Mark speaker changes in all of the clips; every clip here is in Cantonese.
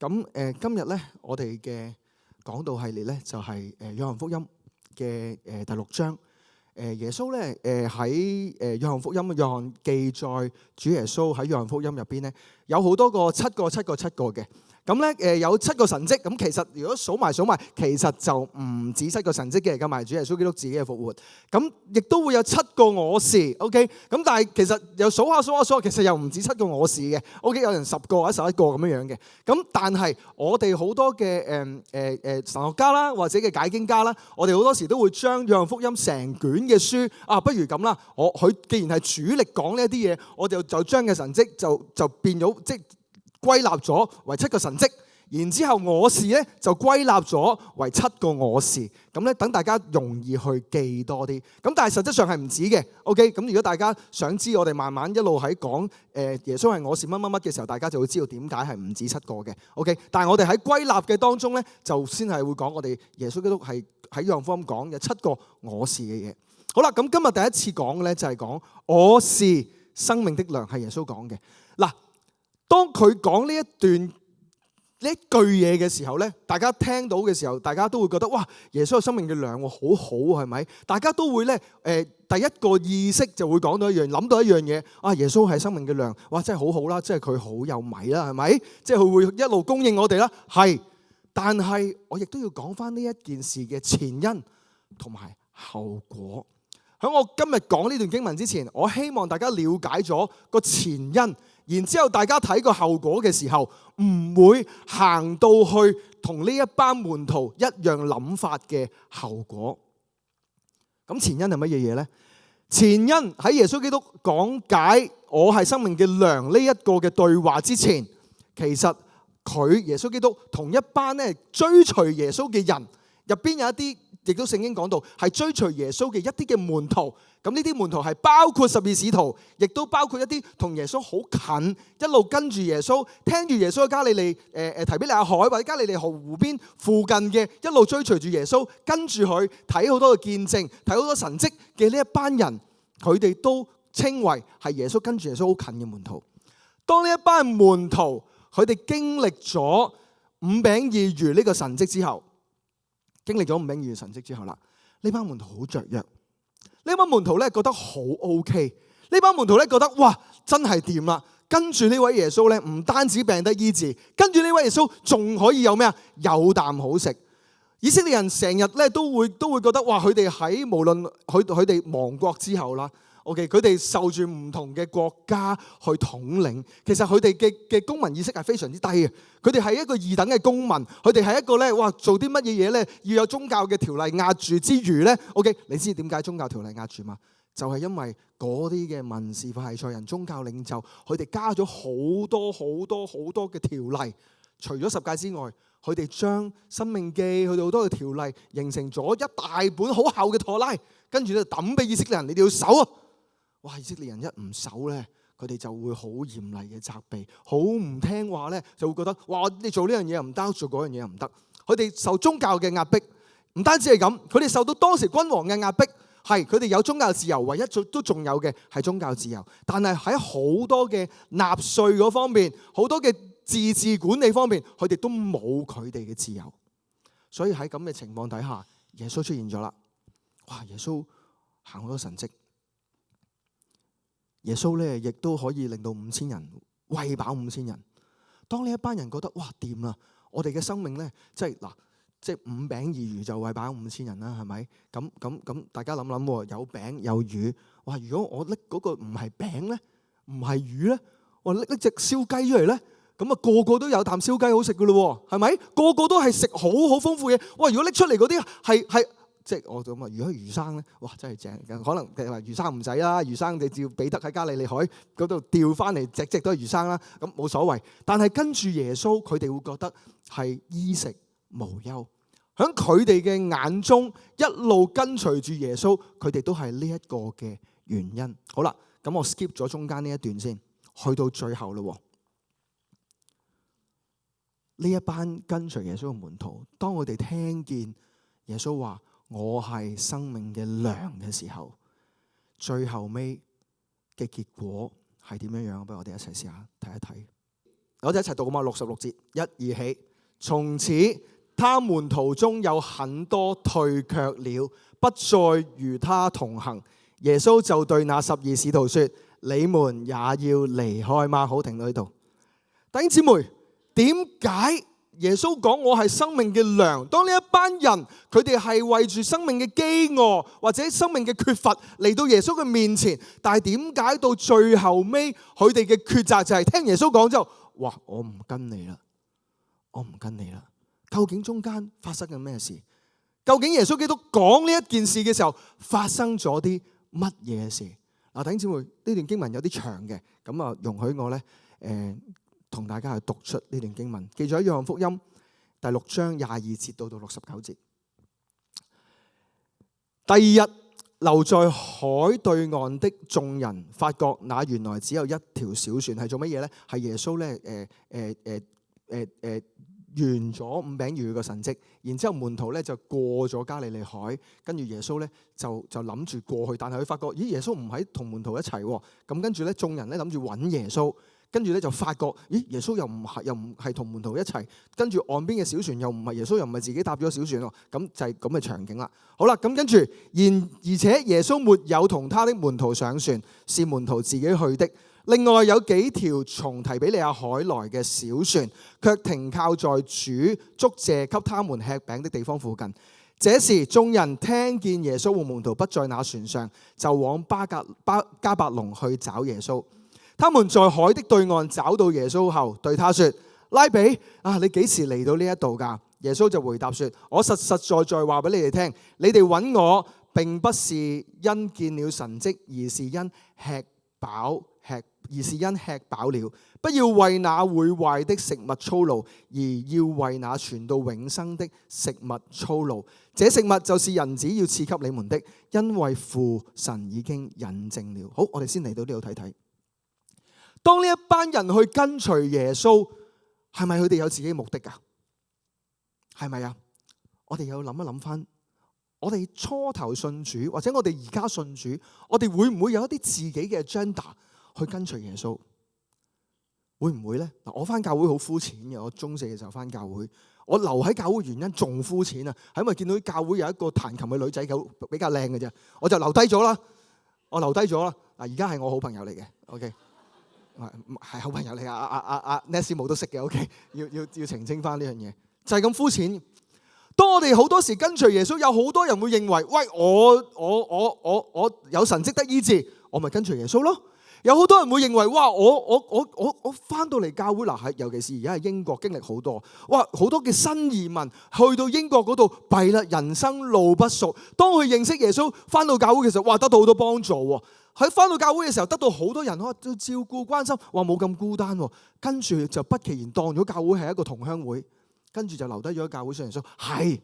Speaker 1: 咁今日咧，我哋嘅講道系列咧就係約翰福音嘅第6章。耶穌咧喺約翰福音，約翰記載主耶穌喺約翰福音入邊咧有好多個7個嘅。咁咧有7個神蹟，咁其實如果數埋，其實就唔止7個神蹟嘅，加埋主耶穌基督自己嘅復活。咁亦都會有7個我是 ，OK。咁但係其實又數下，其實又唔止7個我是嘅，OK。有人10個或者11個咁樣嘅。咁但係我哋好多嘅神學家啦，或者嘅解經家啦，我哋好多時都會將約翰福音成卷嘅書不如咁啦，佢既然係主力講呢一啲嘢，我就將嘅神蹟就變咗即歸納咗為7個神蹟，然之後我是咧就歸納咗為7個我是，咁咧等大家容易去記多啲。咁但係實質上係唔止嘅 ，OK。咁如果大家想知我哋慢慢一路喺講耶穌係我是乜乜乜嘅時候，大家就會知道點解係唔止7個嘅 ，OK。但係我哋喺歸納嘅當中咧，就先係會講我哋耶穌基督係喺約翰福音講嘅7個我是嘅嘢。好啦，咁今日第一次講嘅咧就係講我是生命的糧，係耶穌講嘅。嗱，當佢講呢一句嘢嘅時候咧，大家聽到嘅時候，大家都會覺得哇，耶穌係生命嘅糧，好好係咪？大家都會咧第一個意識就會講到諗到一樣嘢耶穌係生命嘅糧，哇，真係好好啦，即係佢好有米啦，係咪？即係佢會一路供應我哋啦，係。但係我亦都要講翻呢一件事嘅前因同埋後果。喺我今日講呢段經文之前，我希望大家了解咗個前因，然之後大家睇個後果嘅時候，唔會行到去同呢一班門徒一樣諗法嘅後果。咁前因係乜嘢嘢呢？前因喺耶穌基督講解我係生命嘅糧呢一個嘅對話之前，其實佢耶穌基督同一班咧追隨耶穌嘅人入邊有一啲，亦都聖經講到係追隨耶穌嘅一啲嘅門徒。咁呢啲門徒係包括12使徒，亦都包括一啲同耶穌好近，一路跟住耶穌，聽住耶穌喺加利利提比利亞海或者加利利河湖邊附近嘅，一路追隨住耶穌，跟住佢睇好多嘅見證，睇好多神蹟嘅呢一班人，佢哋都稱為係耶穌跟住耶穌好近嘅門徒。當呢一班門徒佢哋經歷咗5餅2魚呢個神蹟之後，經歷咗5餅2魚神蹟之後啦，呢班門徒好雀躍，呢班門徒咧覺得好 OK， 呢班門徒咧覺得哇真係掂啦，跟住呢位耶穌咧唔單止病得醫治，跟住呢位耶穌仲可以有咩啊？有啖好食。以色列人成日咧都會覺得哇，佢哋喺無論佢哋亡國之後啦。OK， 佢哋受住唔同嘅國家去統領，其實佢哋嘅公民意識係非常之低嘅。佢哋係一個2等嘅公民，佢哋係一個咧，哇，做啲乜嘢嘢咧，要有宗教嘅條例壓住之餘咧 ，OK， 你知點解宗教條例壓住嘛？就係因為嗰啲嘅文士法利賽人宗教領袖，佢哋加咗好多嘅條例，除咗10誡之外，佢哋將申命記佢哋好多嘅條例形成咗一大本好厚嘅妥拉，跟住咧抌俾以色列人，你哋要守啊！哇！以色列人一唔守咧，佢哋就會好嚴厲嘅責備，好唔聽話咧，就會覺得哇！你做呢樣嘢又唔得，做嗰樣嘢又唔得。佢哋受宗教嘅壓迫，唔單止係咁，佢哋受到當時君王嘅壓迫，係佢哋有宗教自由，唯一都仲有嘅係宗教自由。但係喺好多嘅納稅嗰方面，好多嘅自治管理方面，佢哋都冇佢哋嘅自由。所以喺咁嘅情況底下，耶穌出現咗啦。哇！耶穌行好多神蹟。耶穌咧，亦都可以令到5000人餵飽5000人。當呢一班人覺得哇掂啦，我哋嘅生命咧，即係5餅2魚就餵飽5000人啦，係咪？咁大家諗諗，有餅有魚，哇！如果我拎嗰個唔係餅咧，唔係魚咧，我拎隻燒雞出嚟咧，咁啊個個都有啖燒雞好食噶咯，係咪？個個都係食好豐富嘢。哇！如果拎出嚟嗰啲係。即係我咁啊！如果魚生咧，哇，真係正。可能話魚生唔使啦，魚生你照彼得喺加利利海嗰度釣翻嚟，隻隻都係魚生啦，咁冇所謂。但係跟住耶穌，佢哋會覺得係衣食無憂。喺佢哋嘅眼中，一路跟隨住耶穌，佢哋都係呢一個嘅原因。好啦，咁我 skip 咗中間呢一段先，去到最後啦。呢一班跟隨耶穌嘅門徒，當我哋聽見耶穌話我係生命嘅糧嘅時候，最後尾嘅結果係點樣樣？不如我哋一齊試下睇一睇。我哋一齊讀啊嘛，66節，一二起。從此他門徒中有很多退卻了，不再與他同行。耶穌就對那12使徒說：你們也要離開嗎？好，停到呢度。弟兄姊妹，點解耶穌講我係生命嘅糧？當呢一班人佢哋係為住生命嘅飢餓或者生命嘅缺乏嚟到耶穌嘅面前，但係點解到最後尾佢哋嘅抉擇就係聽耶穌講之後，哇！我唔跟你啦，我唔跟你啦。究竟中間發生緊咩事？究竟耶穌基督講呢一件事嘅時候發生咗啲乜嘢事？嗱，弟兄姊妹，呢段經文有啲長嘅，咁啊容許我咧同大家去讀出呢段經文，記載喺約翰福音第6章22節到69節。第二日，留在海對岸的眾人發覺，那原來只有一條小船，係做乜嘢咧？係耶穌咧完咗5餅2魚嘅神蹟，然之後門徒咧就過咗加利利海，跟住耶穌咧就諗住過去，但係佢發覺，咦，耶穌唔喺同門徒一齊喎，咁跟住咧眾人咧諗住揾耶穌，跟住咧就發覺，咦，耶穌又唔係同門徒一齊，跟住岸邊嘅小船又唔係耶穌，又唔係自己搭咗小船喎，咁就係咁嘅場景啦。好啦，咁跟住而且耶穌沒有同他的門徒上船，是門徒自己去的。另外有幾條從提比利亞海來嘅小船，卻停靠在主祝謝給他們吃餅的地方附近。這時眾人聽見耶穌和門徒不在那船上，就往迦百農去找耶穌。他們在海的對岸找到耶穌後，對他說：拉比啊，你幾時嚟到呢一度㗎？耶穌就回答說：我實實在在話俾你哋聽，你哋揾我並不是因見了神蹟，而是因吃飽了。不要為那會壞的食物操勞，而要為那傳到永生的食物操勞。這食物就是人子要賜給你們的，因為父神已經印證了。好，我哋先嚟到呢度睇睇。當呢一班人去跟隨耶穌，係咪佢哋有自己嘅目的㗎？係咪啊？我哋有諗一諗翻，我哋初頭信主，或者我哋而家信主，我哋會唔會有一啲自己嘅 agenda 去跟隨耶穌？會唔會呢？嗱，我翻教會好膚淺嘅，我中4嘅時候翻教會，我留喺教會原因仲膚淺啊，係因為見到教會有一個彈琴嘅女仔比較靚嘅啫，我就留低咗啦。嗱，而家係我好朋友嚟嘅 ，OK。係好朋友嚟㗎，阿 Nessie 都識嘅 ，OK， 要澄清翻呢樣嘢，就係咁膚淺。當我哋好多時跟隨耶穌，有好多人會認為，喂，我有神蹟得醫治，我咪跟隨耶穌咯。有好多人會認為，哇，我翻到嚟教會嗱，尤其是而家係英國經歷好多，哇，好多嘅新移民去到英國嗰度弊啦，人生路不熟。當佢認識耶穌，翻到教會嘅時候，哇，得到好多幫助喎。喺翻到教會嘅時候，得到好多人都照顧關心，話冇咁孤單喎。跟住就不其然當咗教會係一個同鄉會，跟住就留低咗教會信耶穌。係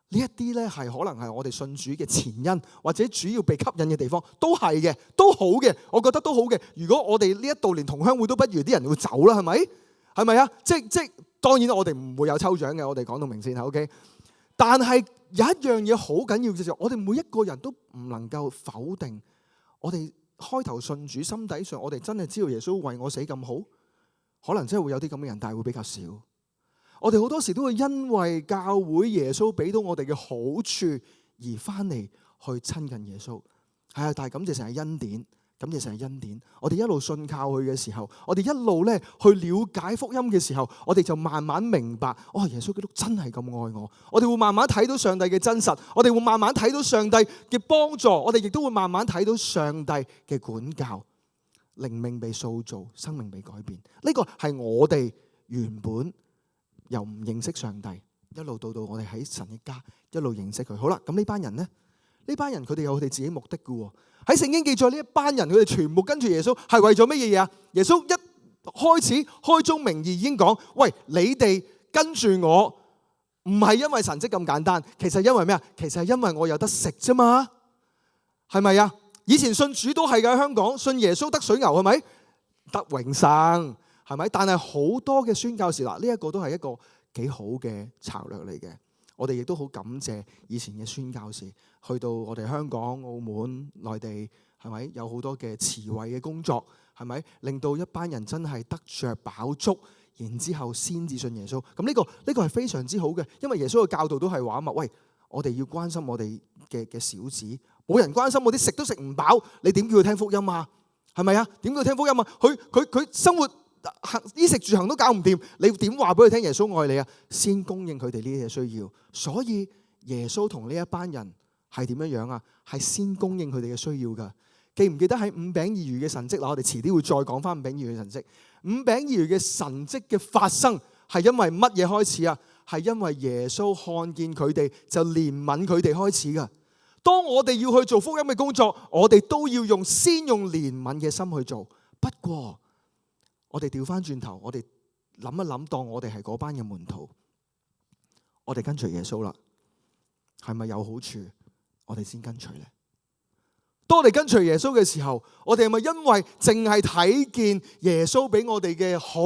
Speaker 1: 呢一啲咧，係可能係我哋信主嘅前因，或者主要被吸引嘅地方，都係嘅，都好嘅。我覺得都好嘅。如果我哋呢一度連同鄉會都不如，啲人會走啦，係咪？係咪啊？即當然我哋唔會有抽獎嘅，我哋講到明先嚇 ，OK。但係有一樣嘢好緊要嘅就係，我哋每一個人都唔能夠否定。我哋開頭信主，心底上我哋真係知道耶穌為我死咁好，可能真係會有啲咁嘅人，但係會比較少。我哋好多時都會因為教會耶穌俾到我哋嘅好處而翻嚟去親近耶穌。係啊，但係感謝神係恩典，感謝神係恩典。我哋一路信靠佢嘅時候，我哋一路咧去了解福音嘅時候，我哋就慢慢明白，哦，耶穌基督真係咁愛我。我哋會慢慢睇到上帝嘅真實，我哋會慢慢睇到上帝嘅幫助，我哋亦都會慢慢睇到上帝嘅管教，靈命被塑造，生命被改變。呢個係我哋原本由唔認識上帝，一路到我哋喺神嘅家，一路認識佢。好啦，咁呢班人呢？呢班人佢哋有佢哋自己目的嘅喎。喺聖經記載呢一班人，佢哋全部跟住耶穌係為咗乜嘢嘢啊？耶穌一開始開宗明義已經講：喂，你哋跟住我唔係因為神蹟咁簡單，其實因為咩啊？其實係因為我有得食啫嘛，係咪啊？以前信主都係㗎，香港信耶穌得水牛係咪？得永生係咪？但係好多嘅宣教士嗱，呢一個都係一個幾好嘅策略嚟嘅。我哋亦都好感謝以前嘅宣教士去到我哋香港、澳門、內地，係咪有好多嘅慈惠嘅工作？係咪令到一班人真係得着飽足，然之後先至信耶穌。咁呢個係非常之好嘅，因為耶穌嘅教導都係話啊嘛，喂，我哋要關心我哋嘅小子，冇人關心我啲食都食唔飽，你點叫佢聽福音啊？係咪啊？點叫佢聽福音啊？佢生活衣食住行都搞唔掂，你點話俾佢聽耶穌愛你啊？先供應佢哋呢啲嘢需要。所以耶穌同呢一班人係點樣樣啊？係先供應佢哋嘅需要噶。記唔記得喺五餅二魚嘅神蹟？嗱，我哋遲啲會再講翻五餅二魚嘅神蹟。五餅二魚嘅神蹟嘅發生係因為乜嘢開始啊？係因為耶穌看見佢哋就憐憫佢哋開始噶。當我哋要去做福音嘅工作，我哋都要先用憐憫嘅心去做。不過我哋調翻轉頭，我哋諗一諗，當我哋係嗰班嘅門徒，我哋跟隨耶穌啦，係咪有好處？我哋先跟隨呢？當我哋跟隨耶穌嘅時候，我哋係咪因為淨係睇見耶穌俾我哋嘅好，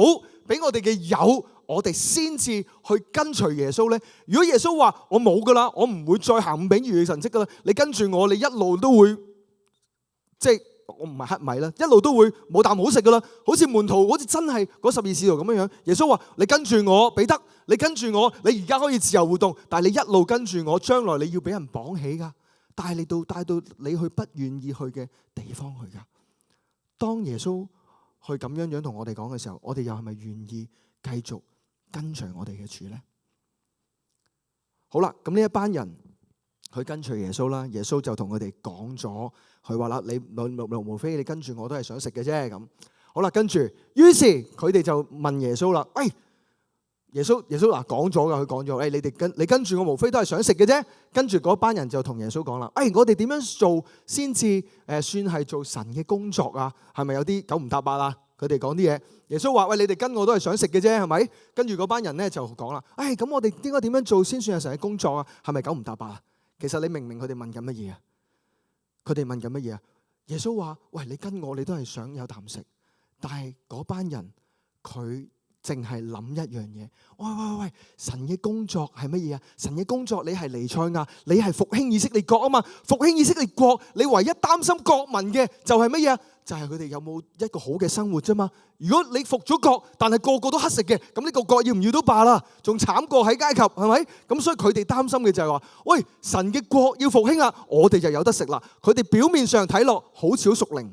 Speaker 1: 俾我哋嘅有，我哋先至去跟隨耶穌呢？如果耶穌話我冇噶啦，我唔會再行五餅二魚嘅神蹟噶啦，你跟住我，你一路都會即係我唔係黑米啦，一路都會冇啖好食噶啦。好似門徒，好似真係嗰12使徒咁樣樣。耶穌話你跟住我，彼得，你跟住我，你而家可以自由活動，但係你一路跟住我，將來你要俾人綁起噶。帶到你去不願意去嘅地方去噶。當耶穌去咁樣樣同我哋講嘅時候，我哋又係咪願意繼續跟隨我哋嘅主呢？好啦，咁呢一班人去跟隨耶穌啦，耶穌就同佢哋講咗，佢話啦，你無非你跟住我都係想食嘅啫咁。好啦，跟住，於是佢哋就問耶穌啦，喂！耶穌嗱講咗噶，佢講咗，你跟住我，無非都係想食嘅啫。跟住嗰班人就同耶穌講啦，我哋點樣做先至算係做神嘅工作啊？係咪有啲九唔搭八啊？佢哋講啲嘢，耶穌話，喂，你哋跟我都係想食嘅啫，係咪？跟住嗰班人咧就講啦，咁我哋應該點樣做先算係神嘅工作啊？係咪九唔搭八啊？其實你明唔明佢哋問緊乜嘢啊？佢哋問緊乜嘢啊？耶穌話，喂，你跟我，你都係想有啖食，但係嗰班人佢淨係諗一樣嘢，喂，神嘅工作係乜嘢啊？神嘅工作，你係彌賽亞，你係復興以色列國啊嘛！復興以色列國，你唯一擔心國民嘅就係乜嘢啊？就係佢哋有冇一個好嘅生活啫嘛！如果你復咗國，但係個個都乞食嘅，咁呢個國要唔要都罷啦，仲慘過喺埃及，係咪？咁所以佢哋擔心嘅就係話，喂，神嘅國要復興啊，我哋就有得食啦。佢哋表面上睇落好似好屬靈，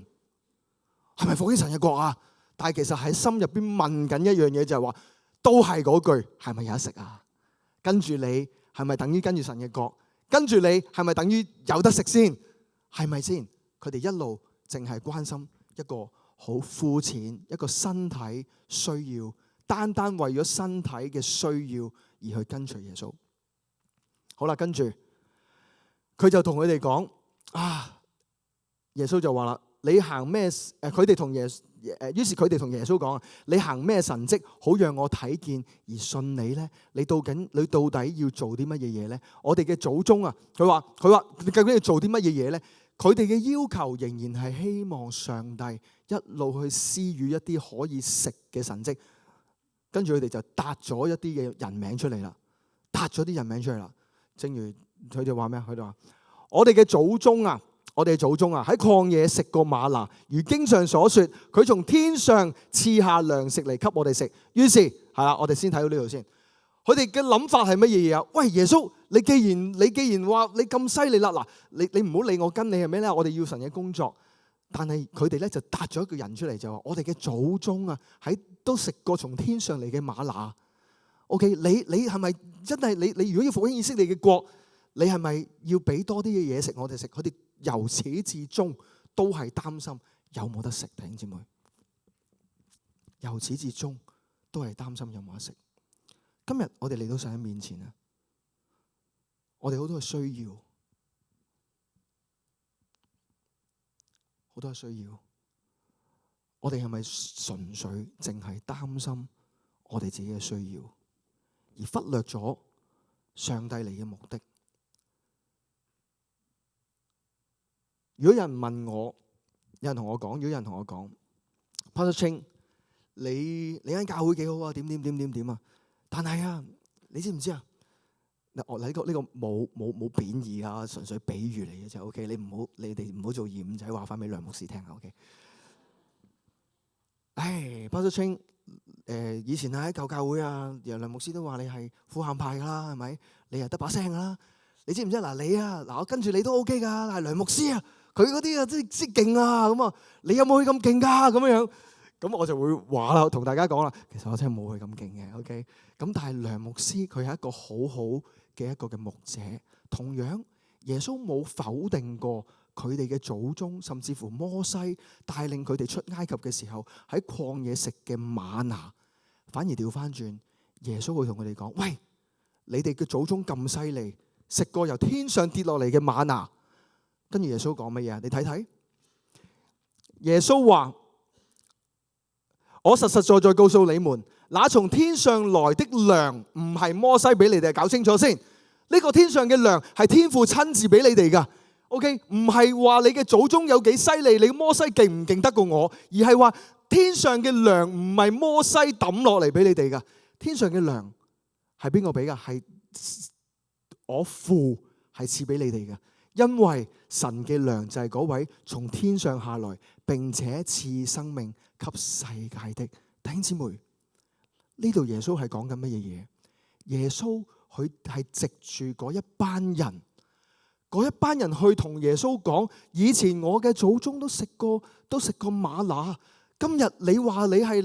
Speaker 1: 係咪復興神嘅國啊？但係其實喺心入邊問緊一樣嘢，就係話，都係嗰句，係咪有得食啊？跟住你係咪等於跟住神嘅國？跟住你係咪等於有得食先？係咪先？佢哋一路淨係關心一個好膚淺，一個身體需要，單為咗身體嘅需要而去跟隨耶穌。好啦，跟住佢就同佢哋講耶穌就話啦，你行咩？佢哋同於是佢哋同耶穌講，你行咩神蹟好讓我睇見而信你呢？你到底要做啲乜嘢嘢呢？我哋嘅祖宗啊，佢話你究竟要做啲乜嘢嘢呢？佢哋嘅要求仍然係希望上帝一路去施予一啲可以食嘅神蹟。跟住佢哋就答咗一啲嘅人名出嚟啦，正如佢哋話咩？佢哋話我哋嘅祖宗啊，喺曠野食過嗎哪，如經上所說，佢從天上賜下糧食嚟給我哋食。於是係啦，我哋先睇到呢度先。佢哋嘅諗法係乜嘢嘢啊？喂，耶穌，你既然話你咁犀利啦，嗱，你唔好理我跟你係咩咧？我哋要神嘅工作。但係佢哋咧就答咗一個人出嚟，就話我哋嘅祖宗啊，都食過從天上嚟嘅嗎哪。OK， 你係咪真係你如果要復興以色列嘅國，你係咪要俾多啲嘅嘢食我哋食？佢哋由始至終都係擔心有冇得食，弟兄姊妹。由始至終都係擔心有冇得食。今日我哋嚟到神嘅面前啊，我哋好多嘅需要，我哋係咪純粹淨係擔心我哋自己嘅需要，而忽略咗上帝嚟嘅目的？如果有人問我，有人同我講 Pastor Ching， 你間教會幾好啊？點啊？但係啊，你知唔知啊？我呢個冇貶義啊，純粹比喻嚟嘅啫。OK， 你哋唔好做二五仔話翻俾梁牧師聽啊。OK，Pastor Ching，以前喺舊教會啊，楊梁牧師都話你係副喊派噶啦，係咪？你又得把聲噶啦。你知唔知嗱？你啊，嗱我跟住你都 OK 噶，但係梁牧師啊，佢嗰啲啊真係勁啊咁啊，你有冇佢咁勁噶咁樣？咁我就會話啦，同大家講啦，其實我真係冇佢咁勁嘅 ，OK。咁但係梁牧師佢係一個好好嘅一個嘅牧者，同樣耶穌冇否定過佢哋嘅祖宗，甚至乎摩西帶領佢哋出埃及嘅時候喺曠野食嘅嗎哪，反而調翻轉，耶穌會同佢哋講：喂，你哋嘅祖宗咁犀利，食過由天上跌落嚟嘅嗎哪。跟住耶穌講乜嘢？你睇睇，耶穌話：我實實在在告訴你們，那從天上來的糧唔係摩西俾你哋，搞清楚先。呢個天上嘅糧係天父親自俾你哋噶。OK， 唔係話你嘅祖宗有幾犀利，你摩西勁唔勁得過我，而係話天上嘅糧唔係摩西抌落嚟俾你哋噶。天上嘅糧係邊個俾噶？係我父係賜俾你哋嘅。因為神嘅糧就係嗰位從天上下來，並且賜生命給世界的。弟兄姊妹，呢度耶穌係講緊乜嘢嘢？耶穌佢係藉住嗰一班人去同耶穌講：以前我嘅祖宗都食過嗎哪。今日你話你係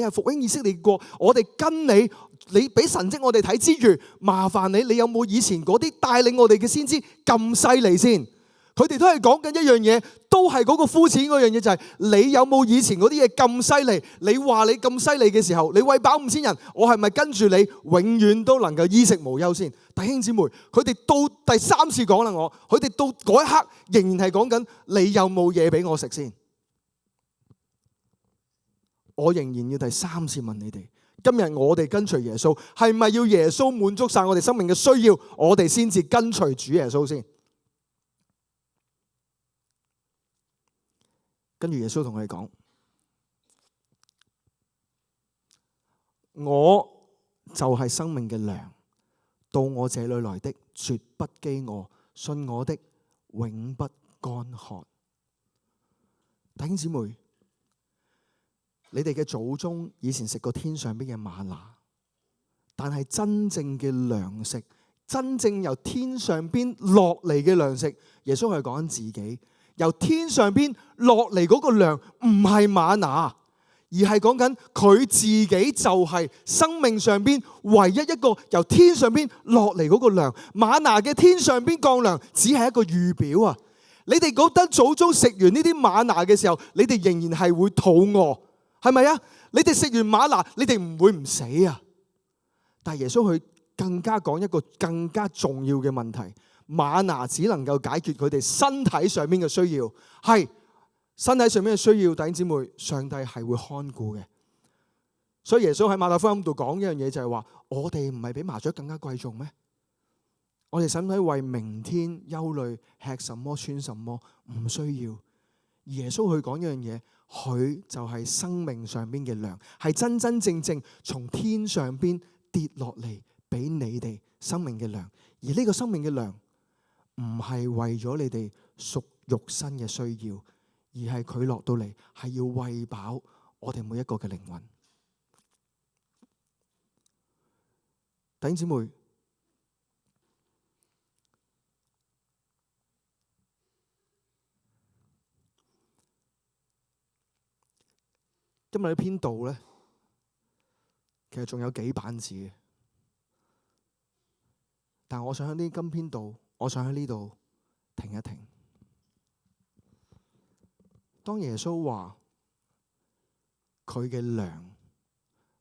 Speaker 1: 復興以色列國，我哋跟你俾神蹟我哋睇之餘，麻煩你有冇以前嗰啲帶領我哋嘅先知咁犀利先？佢哋都係講緊一樣嘢，都係嗰個膚淺嗰樣嘢，就係你有冇以前嗰啲嘢咁犀利？你話你咁犀利嘅時候，你餵飽5000人，我係咪跟住你永遠都能夠衣食無憂先？弟兄姊妹，佢哋到第3次講啦，佢哋到嗰一刻仍然係講緊你有冇嘢俾我食先？我仍然要第3次問你哋，今日我哋跟隨耶穌，係咪要耶穌滿足晒我哋生命嘅需要，我哋先至跟隨主耶穌先？跟住耶穌同佢哋講：我就係生命嘅糧，到我這裏來的絕不飢餓，信我的永不乾渴。弟兄姊妹，你哋嘅祖宗以前食過天上邊嘅嗎哪，但係真正嘅糧食，真正由天上邊落嚟嘅糧食，耶穌係講緊自己。由天上邊落嚟嗰個糧唔係嗎哪，而係講緊佢自己就係生命上邊唯一一個由天上邊落嚟嗰個糧。嗎哪嘅天上邊降糧只係一個預表啊！你哋覺得祖宗食完呢啲嗎哪嘅時候，你哋仍然係會肚餓，係咪啊？你哋食完嗎哪，你哋唔會唔死啊？但係耶穌佢更加講一個更加重要嘅問題。嗎哪只能夠解決佢哋身體上面嘅需要，係身體上面嘅需要。弟兄姊妹，上帝係會看顧嘅。所以耶穌喺馬太福音度講一樣嘢，就係話我哋唔係比麻雀更加貴重咩？我哋使唔使為明天憂慮，吃什麼穿什麼？唔需要。耶穌去講一樣嘢，佢就係生命上邊嘅糧，係真真正正從天上邊跌落嚟俾你哋生命嘅糧。而呢個生命嘅糧唔係為咗你哋屬肉身嘅需要，而係佢落到嚟係要餵飽我哋每一個嘅靈魂。弟兄姊妹，今日呢篇道咧，其實仲有幾版字嘅，但我想喺今篇道，我想喺呢度停一停。當耶穌話佢嘅糧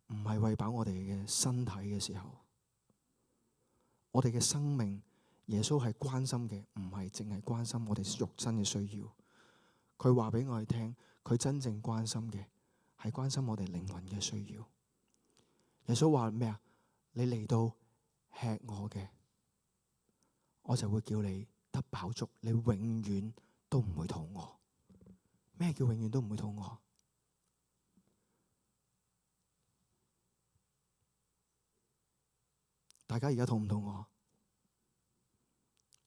Speaker 1: 唔係餵飽我哋嘅身體嘅時候，我哋嘅生命，耶穌係關心嘅，唔係淨係關心我哋肉身嘅需要。佢話俾我哋聽，佢真正關心嘅係關心我哋靈魂嘅需要。耶穌話咩啊？你嚟到吃我嘅，我就會叫你得飽足，你永遠都唔會肚餓。咩叫永遠都唔會肚餓？大家而家肚唔肚餓？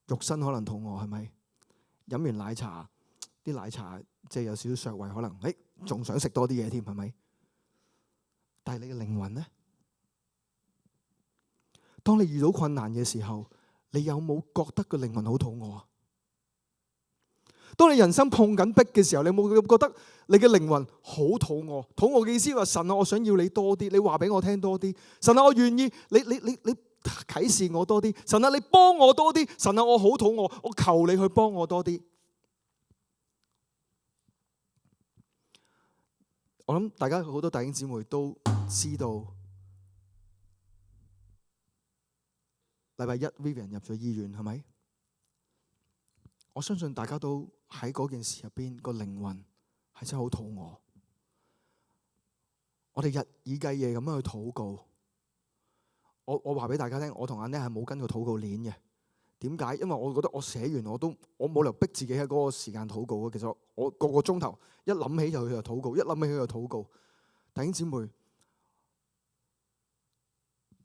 Speaker 1: 肉身可能肚餓，係咪？飲完奶茶，啲奶茶即係有少少削胃，可能仲想食多啲嘢添，係咪？但係你嘅靈魂呢？當你遇到困難嘅時候，你有冇覺得個靈魂好肚餓啊？當你人生碰緊壁嘅時候，你有冇覺得你嘅靈魂好肚餓？肚餓嘅意思話，神啊，我想要你多啲，你話俾我聽多啲。神啊，我願意，你啟示我多啲。神啊，你幫我多啲。神啊，我好肚餓，我求你去幫我多啲。我諗大家好多弟兄姊妹都知道，禮拜一 Vivian 入咗醫院，係咪？我相信大家都喺嗰件事入邊，個靈魂係真係好肚餓。我哋日以繼夜咁樣去禱告。我話俾大家聽，我同阿 Net 係冇跟個禱告鏈嘅。點解？因為我覺得我寫完我冇理由逼自己喺嗰個時間禱告嘅。其實我個鐘頭一諗起就去禱告，一諗起就禱告。弟兄姊妹，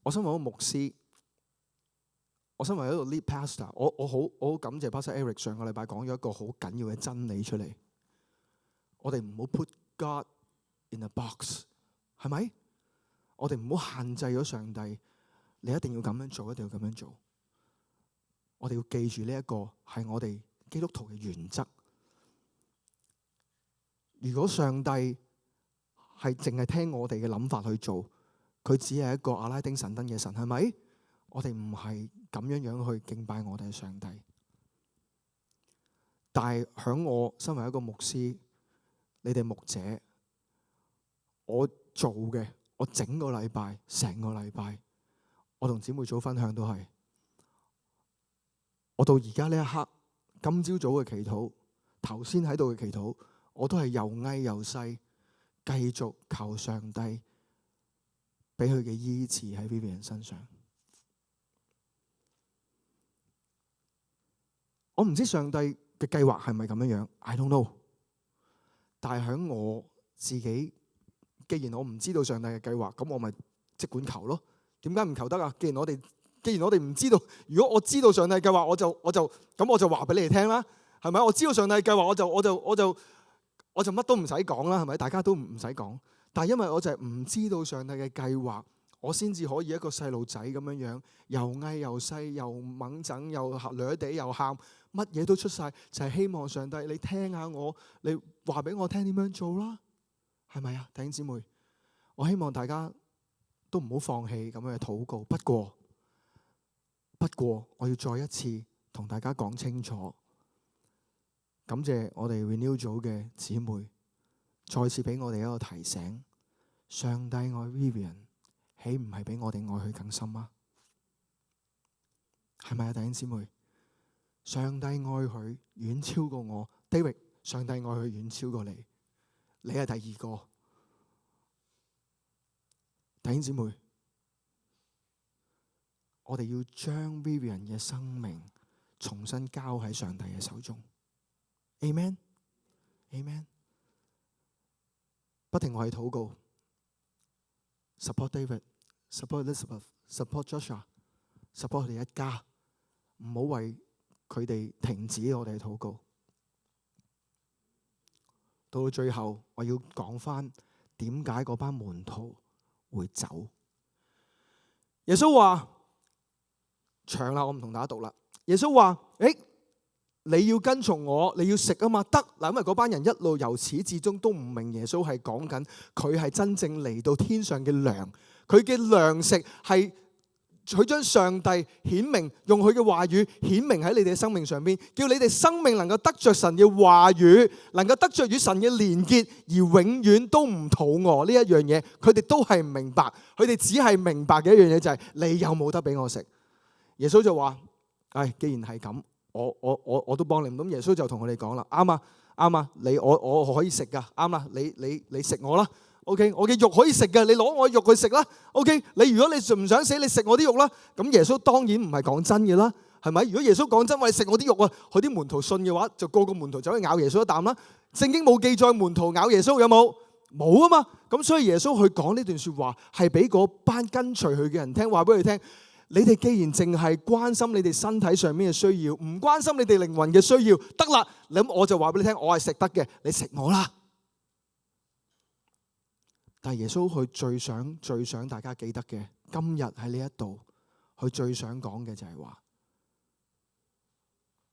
Speaker 1: 我身為一個牧師，我身為一個 lead pastor， 我好感謝 Pastor Eric 上個禮拜講咗一個好緊要嘅真理出嚟。我哋唔好 put God in a box， 係咪？我哋唔好限制咗上帝，你一定要咁樣做，一定要咁樣做。我哋要記住呢一個係我哋基督徒嘅原則。如果上帝係淨係聽我哋嘅諗法去做，佢只係一個阿拉丁神燈嘅神，係咪？我哋唔係咁樣去敬拜我哋嘅上帝。但係響我身為一個牧師，你哋牧者，我做嘅，我整個禮拜，成個禮拜，我同姊妹組分享都係，我到而家呢一刻，今朝早嘅祈禱，頭先喺度嘅祈禱，我都係又翳又細，繼續求上帝俾佢嘅醫治喺 Vivian 身上。我唔知上帝嘅計劃係咪咁樣樣 ，I don't know。但係喺我自己，既然我唔知道上帝嘅計劃，咁我咪即管求咯。點解唔求得啊？既然我哋唔知道，如果我知道上帝嘅計劃，我就話俾你哋聽啦，係咪？我知道上帝嘅計劃，我就乜都唔使講啦，係咪？大家都唔使講。但係因為我就係唔知道上帝嘅計劃，我先至可以一個細路仔咁樣樣，又翳又細，又掹整，又掠地，又喊，乜嘢都出晒，就係希望上帝你聽下我，你話俾我聽點樣做啦，係咪啊？弟兄姊妹，我希望大家都唔好放棄咁樣嘅禱告。不過，我要再一次同大家講清楚，感謝我哋 Renew 組嘅姊妹，再次俾我哋一個提醒：上帝愛 Vivian， 豈唔係比我哋愛佢更深啊？係咪啊，弟兄姊妹？上帝愛佢遠超過我 ，David， 上帝愛佢遠超過你，你係第二個。弟兄姊妹，我哋要將 Vivian 嘅生命重新交喺上帝嘅手中。Amen， Amen。不停我係禱告 ，support David，support Elizabeth，support Joshua，support 佢哋一家，唔好為佢哋停止我哋嘅禱告。到最後，我要講翻點解嗰班門徒會走。耶穌話長啦，我唔同大家讀啦。耶穌話：你要跟從我，你要食啊嘛，得嗱。因為嗰班人一路由始至終都唔明耶穌係講緊佢係真正嚟到天上嘅糧，佢嘅糧食係佢將上帝顯明，用佢嘅話語顯明喺你哋嘅生命上邊，叫你哋生命能夠得着神嘅話語，能夠得着與神嘅連結，而永遠都唔肚餓呢一樣嘢，佢哋都係唔明白，佢哋只係明白嘅一樣嘢就係你有冇得俾我食。耶穌就話：既然係咁，我都幫你。咁耶穌就同佢哋講啦：啱啊，我可以食噶，啱啦，你食我啦。OK， 我嘅肉可以食嘅，你攞我嘅肉去食啦。OK， 如果你唔想死，你食我啲肉啦。咁耶穌當然唔係講真嘅啦，係咪？如果耶穌講真話，你食我啲肉啊，佢啲門徒信嘅話，就個門徒走去咬耶穌一啖啦。聖經冇記載門徒咬耶穌，有冇？冇啊嘛。咁所以耶穌去講呢段說話，係俾嗰班跟隨佢嘅人聽，話俾佢聽：你哋既然淨係關心你哋身體上面嘅需要，唔關心你哋靈魂嘅需要，得啦。咁我就話俾你聽，我係食得嘅，你食我啦。但係耶穌佢最想大家記得嘅，今日喺呢一度，佢最想講嘅就係話，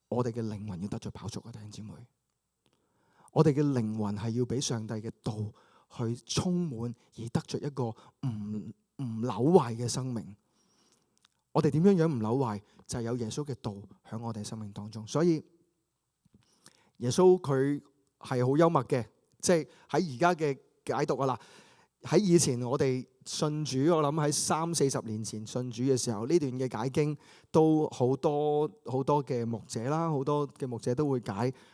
Speaker 1: 我哋嘅靈魂要得着飽足啊，弟兄姊妹。我哋嘅靈魂係要俾上帝嘅道去充滿，而得着一個唔朽壞嘅生命。我哋點樣唔朽壞？就係有耶穌嘅道喺我哋生命當中。所以耶穌佢係好幽默嘅，即係喺而家嘅解讀啊啦。喺以前我哋信主，我諗喺30-40年前信主嘅時候，呢段嘅解經都好多嘅牧者啦，好多嘅牧者都會解。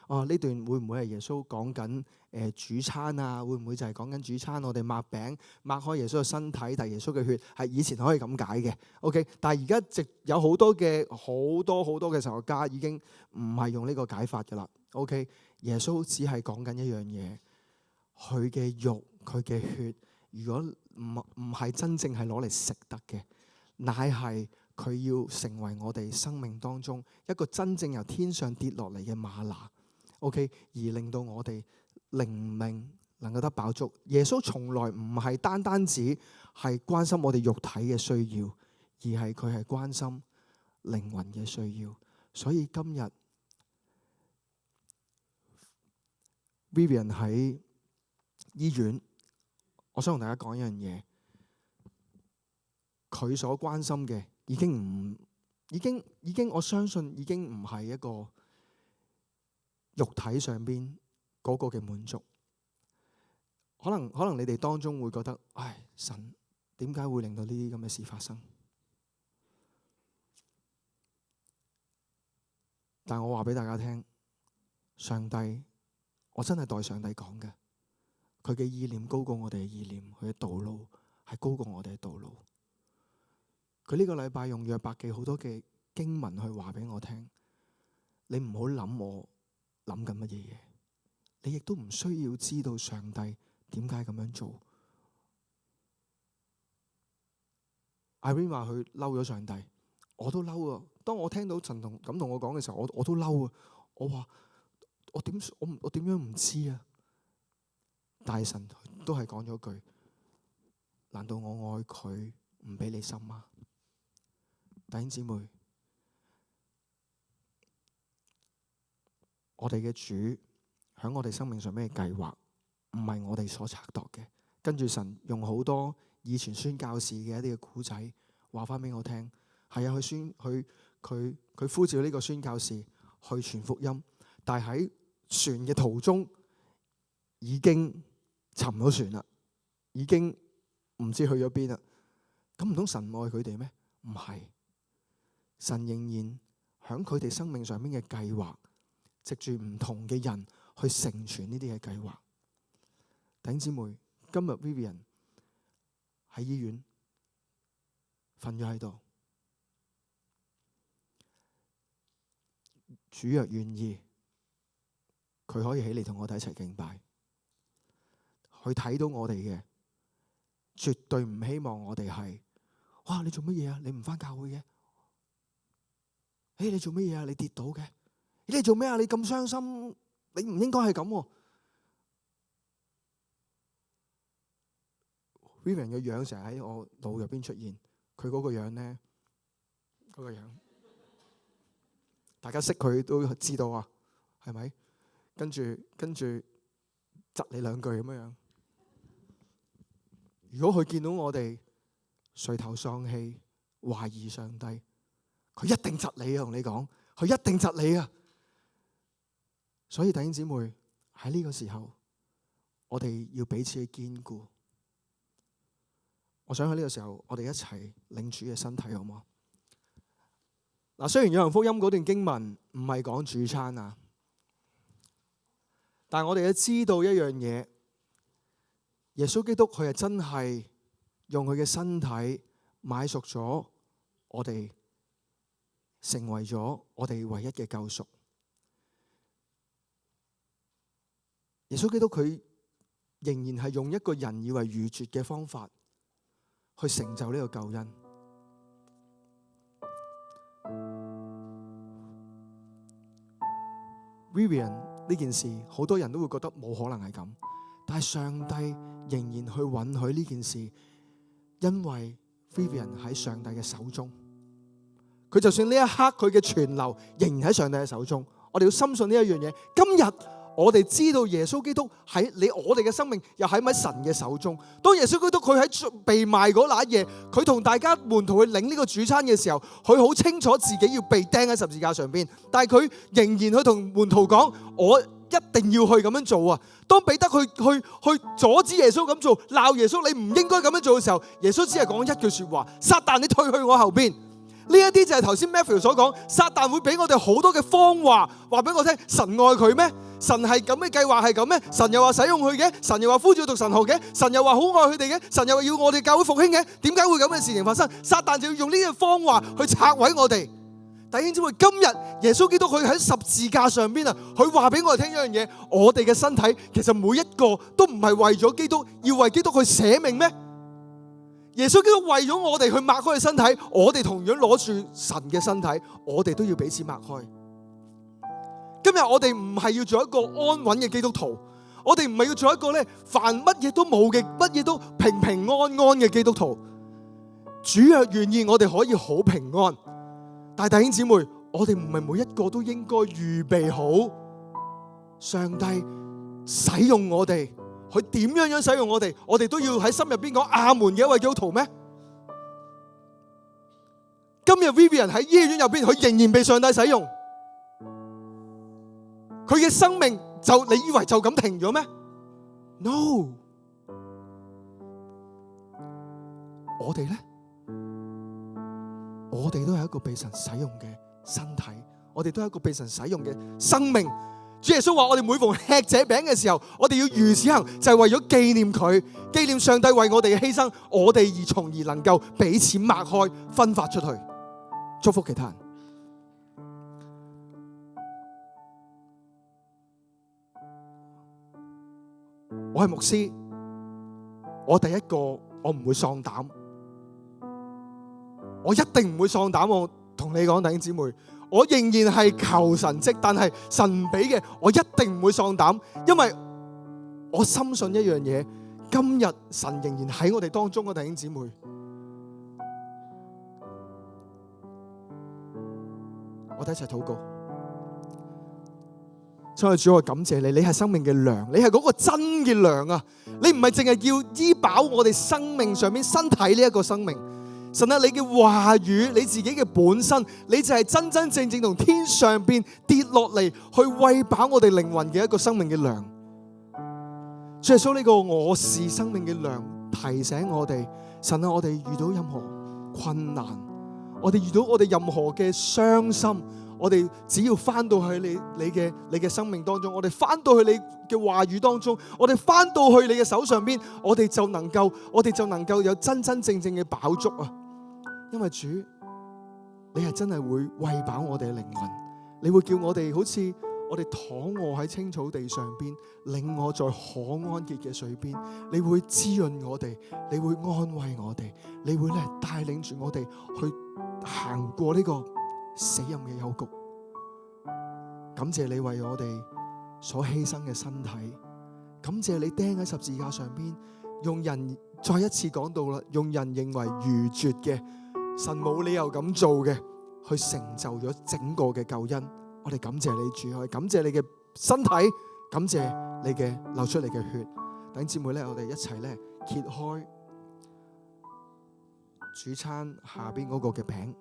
Speaker 1: 呢段會唔會係耶穌講緊主餐啊？會唔會就係講緊主餐？我哋擘餅擘開耶穌嘅身體，但係耶穌嘅血係以前可以咁解嘅。OK， 但係而家有好多嘅神學家已經唔係用呢個解法㗎啦。OK， 耶穌只係講緊一樣嘢，佢嘅肉，佢嘅血。如果唔係真正係攞嚟食得嘅，乃係佢要成為我哋生命當中一個真正由天上跌落嚟嘅嗎哪 ，OK， 而令到我哋靈命能夠得飽足。耶穌從來唔係單止係關心我哋肉體嘅需要，而係佢係關心靈魂嘅需要。所以今日 Vivian 喺醫院。我想同大家講一樣嘢，佢所關心嘅已經我相信已經唔係一個肉體上邊嗰個嘅滿足。可能你哋當中會覺得，唉，神點解會令到呢啲咁嘅事發生？但我話俾大家聽，上帝，我真係代上帝講嘅。佢嘅意念高過我哋嘅意念，佢嘅道路係高過我哋嘅道路。佢呢個禮拜用約伯記好多嘅經文去話俾我聽，你唔好諗我諗緊乜嘢嘢，你亦都唔需要知道上帝點解咁樣做。Irene 話佢嬲咗上帝，我都嬲啊！當我聽到神咁同我講嘅時候，我都嬲啊！我話我點樣唔知啊？大神都係講咗句：難道我愛佢唔俾你心嗎？弟兄姊妹，我哋嘅主喺我哋生命上面嘅計劃，唔係我哋所測度嘅。跟住神用好多以前宣教士嘅一啲嘅古仔話翻俾我聽，係啊，佢呼召呢個宣教士去傳福音，但係喺船嘅途中已經沉咗船啦，已經唔知去咗邊啦。咁唔通神愛佢哋咩？唔係，神仍然喺佢哋生命上面嘅計劃，藉住唔同嘅人去成全呢啲嘅計劃。弟兄姊妹，今日 Vivian 喺醫院瞓咗喺度，主若願意，佢可以起嚟同我哋一齊敬拜。佢睇到我哋嘅，絕對唔希望我哋係，哇！你做乜嘢啊？你唔返教會嘅？你做乜嘢啊？你跌倒嘅？你做咩啊？你咁傷心？你唔應該係咁。Vivian 嘅樣成日喺我腦入邊出現，佢嗰個樣咧，嗰個樣，大家識佢都知道啊，係咪？跟住窒你兩句咁樣。如果佢見到我哋垂頭喪氣、懷疑上帝，佢一定窒你啊！同你講，佢一定窒你啊！所以弟兄姊妹喺呢個時候，我哋要彼此去堅固。我想喺呢個時候，我哋一齊領主嘅身體，好唔好？嗱，雖然約翰福音嗰段經文唔係講主餐啊，但係我哋要知道一樣嘢。耶穌基督佢係真係用佢嘅身體買贖咗我哋，成為咗我哋唯一嘅救贖。耶穌基督佢仍然係用一個人以為愚拙嘅方法去成就呢個救恩。Vivian 呢件事，好多人都會覺得冇可能係咁。但係上帝仍然去允許呢件事，因為 Vivian 喺上帝嘅手中。佢就算呢一刻佢嘅存留仍然喺上帝嘅手中，我哋要深信呢一樣嘢。今日我哋知道耶穌基督喺我哋嘅生命又喺神嘅手中。當耶穌基督佢喺被賣嗰那一夜，佢同大家門徒去領呢個主餐嘅時候，佢好清楚自己要被釘喺十字架上邊，但係佢仍然去同門徒講：我一定要去咁樣做啊！當彼得去阻止耶穌咁做，鬧耶穌你唔應該咁樣做嘅時候，耶穌只係講一句說話：撒旦，你退去我後邊。呢一啲就係頭先 Matthew 所講，撒旦會俾我哋好多嘅謊話，話俾我聽神愛佢咩？神係咁嘅計劃係咁咩？神又話使用佢嘅，神又話呼召讀神學嘅，神又話好愛佢哋嘅，神又話要我哋教會復興嘅，點解會咁嘅事情發生？撒旦就要用呢啲謊話去拆毀我哋。弟兄姊妹，今日耶穌基督佢喺十字架上邊啊，佢話俾我哋聽一樣嘢：我哋嘅身體其實每一個都唔係為咗基督，要為基督去捨命咩？耶穌基督為咗我哋去擘開嘅身體，我哋同樣攞住神嘅身體，我哋都要彼此擘開。今日我哋唔係要做一個安穩嘅基督徒，我哋唔係要做一個咧凡乜嘢都冇嘅，乜嘢都平平安安嘅基督徒。主若願意，我哋可以好平安。但係弟兄姊妹，我哋唔係每一個都應該預備好上帝使用我哋。佢點樣使用我哋，我哋都要喺心入邊講阿門嘅一位基督徒咩？今日 Vivian 喺醫院入邊，佢仍然被上帝使用，佢嘅生命就你以為就咁停咗咩 ？No， 我哋咧，我哋都係一個被神使用嘅身體，我哋都係一個被神使用嘅生命。主耶穌話：我哋每逢吃這餅嘅時候，我哋要如此行，就係為咗紀念佢，紀念上帝為我哋嘅犧牲，我哋而從而能夠彼此擘開，分發出去，祝福其他人。我係牧師，我第一個我唔會喪膽，我一定唔會喪膽。我同你講，弟兄姊妹。我仍然係求神蹟，但係神俾嘅，我一定唔會喪膽，因為我深信一樣嘢，今日神仍然喺我哋當中嘅弟兄姊妹，我哋一齊禱告。親愛的主，我感謝你，你係生命嘅糧，你係嗰個真嘅糧啊！你唔係淨係要醫飽我哋生命上面身體呢一個生命。神啊，你嘅話語，你自己嘅本身，你就係真真正正從天上邊跌落嚟，去餵飽我哋靈魂嘅一個生命嘅糧。主耶穌，呢個我是生命嘅糧，提醒我哋，神啊，我哋遇到任何困難，我哋遇到我哋任何嘅傷心，我哋只要翻到去你嘅生命當中，我哋翻到去你嘅話語當中，我哋翻到去你嘅手上邊，我哋就能夠有真真正正嘅飽足啊！因為主，你係真係會餵飽我哋嘅靈魂，你會叫我哋好似我哋躺臥喺青草地上邊，領我在可安歇嘅水邊，你會滋潤我哋，你會安慰我哋，你會咧帶領住我哋去行過呢個死蔭嘅幽谷。感謝你為我哋所犧牲嘅身體，感謝你釘喺十字架上邊，用人再一次講到啦，用人認為愚拙嘅，神冇理由咁做嘅，去成就咗整個嘅救恩。我哋感謝你主，我哋感謝你嘅身體，感謝你嘅流出嚟嘅血。弟兄姊妹咧，我哋一齊咧揭開主餐下邊嗰個嘅餅。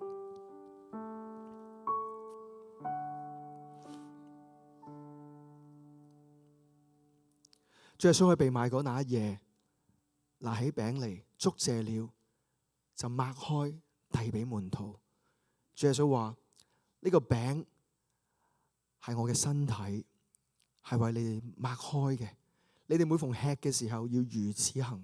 Speaker 1: 主耶穌喺被賣嗰那一夜，拿起餅嚟，祝謝了，就擘開遞俾門徒。主耶穌話：呢個餅係我嘅身體，係為你哋擘開嘅。你哋每逢吃嘅時候要如此行，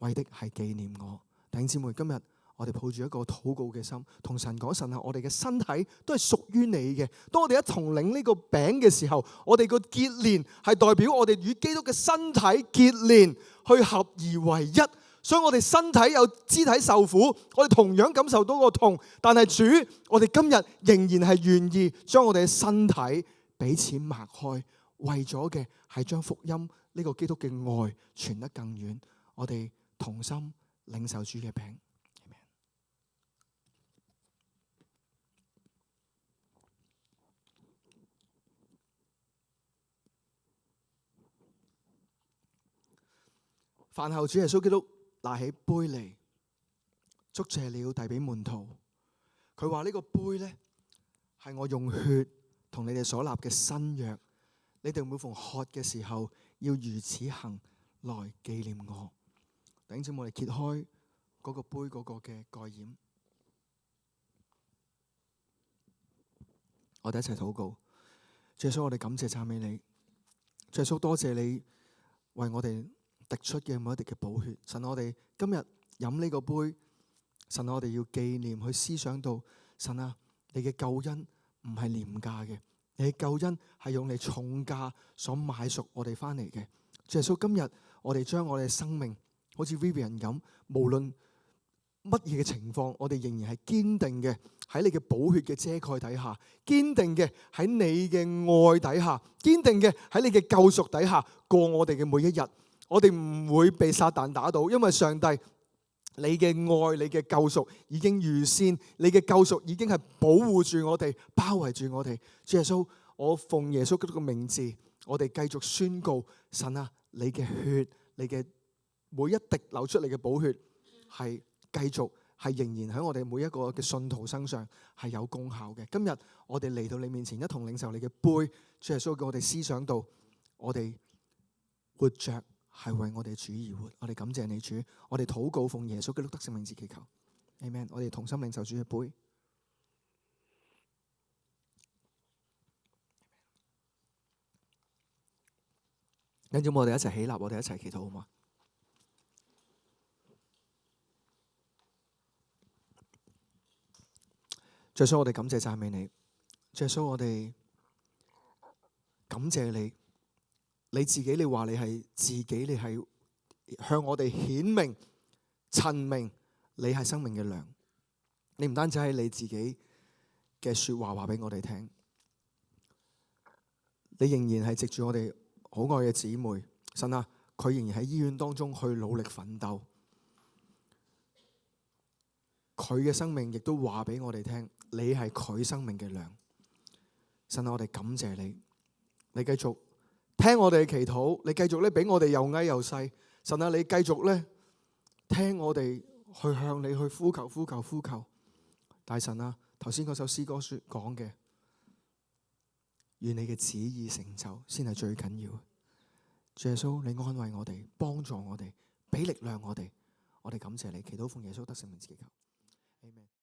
Speaker 1: 為的係紀念我。弟兄姊妹，今日我哋抱住一個禱告嘅心，同神講：神啊，我哋嘅身體都係屬於你嘅。當我哋一同領呢個餅嘅時候，我哋個結連係代表我哋與基督嘅身體結連，去合而為一。所以我哋身體有肢體受苦，我哋同樣感受到個痛。但係主，我哋今日仍然係願意將我哋嘅身體彼此擘開，為咗嘅係將福音呢個基督嘅愛傳得更遠。我哋同心領受主嘅餅。飯後主耶穌基督拿起杯嚟，祝謝了，遞俾門徒。佢話呢個杯呢，係我用血同你哋所立嘅新約，你哋每逢喝嘅時候要如此行，來紀念我。弟兄姊妹，我哋揭開嗰個杯嗰個嘅蓋掩，我哋一齊禱告。主耶穌，我哋感謝讚美你。主耶穌，多謝你為我哋滴出嘅每一滴嘅寶血。神，我哋今日飲呢個杯，神，我哋要紀念去思想到，神啊，你嘅救恩唔係廉價嘅，你嘅救恩係用你重價所買贖我哋翻嚟嘅。主耶穌，今日我哋將我哋嘅生命好似 Vivian 咁，無論乜嘢嘅情況，我哋仍然係堅定嘅喺你嘅寶血嘅遮蓋底下，堅定嘅喺你嘅愛底下，堅定嘅喺你嘅救贖底下過我哋嘅每一日。我哋唔會被撒旦打倒，因為上帝你嘅愛、你嘅救贖已經預先，你嘅救贖已經係保護住我哋、包圍住我哋。主耶穌，我奉耶穌基督嘅名字，我哋繼續宣告：神啊，你嘅血、你嘅每一滴流出嚟嘅寶血，係繼續係仍然喺我哋每一個嘅信徒身上係有功效嘅。今日我哋嚟到你面前，一同領受你嘅杯。主耶穌，叫我哋思想到，我哋活着係為我哋主而活。我哋感謝你主，我哋禱告奉耶穌基督得勝名字祈求，Amen。我哋同心領受主嘅杯。跟住我哋一齊起立，我哋一齊祈禱好嗎？主耶穌，我哋感謝讚美你。主耶穌，我哋感謝你。你自己，你話你係自己，你係向我哋顯明、陳明，你係生命嘅糧。你唔單止係你自己嘅說話話俾我哋聽，你仍然係藉住我哋好愛嘅姊妹，神啊，佢仍然喺醫院當中去努力奮鬥，佢嘅生命亦都話俾我哋聽，你係佢生命嘅糧。神啊，我哋感謝你，你繼續聽我哋嘅祈禱，你繼續咧俾我哋又矮又細。神啊，你繼續咧聽我哋去向你去呼求、呼求、呼求。大神啊，頭先嗰首詩歌講嘅，願你嘅旨意成就先係最緊要。主耶穌，你安慰我哋，幫助我哋，俾力量我哋。我哋感謝你，祈禱奉耶穌得勝名字祈求。